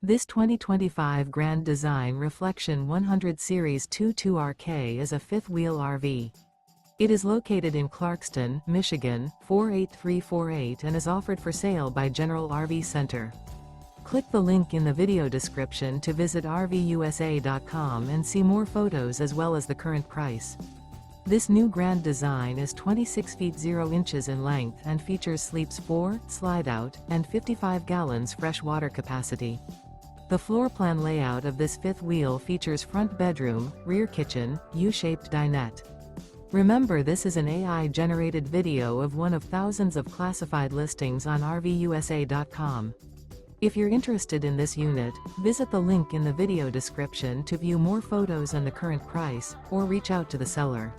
This 2025 Grand Design Reflection 100 Series 22RK is a fifth-wheel RV. It is located in Clarkston, Michigan, 48348 and is offered for sale by General RV Center. Click the link in the video description to visit RVUSA.com and see more photos as well as the current price. This new Grand Design is 26 feet 0 inches in length and features sleeps 4, slide-out, and 55 gallons fresh water capacity. The floor plan layout of this fifth wheel features front bedroom, rear kitchen, U-shaped dinette. Remember, this is an AI-generated video of one of thousands of classified listings on RVUSA.com. If you're interested in this unit, visit the link in the video description to view more photos and the current price, or reach out to the seller.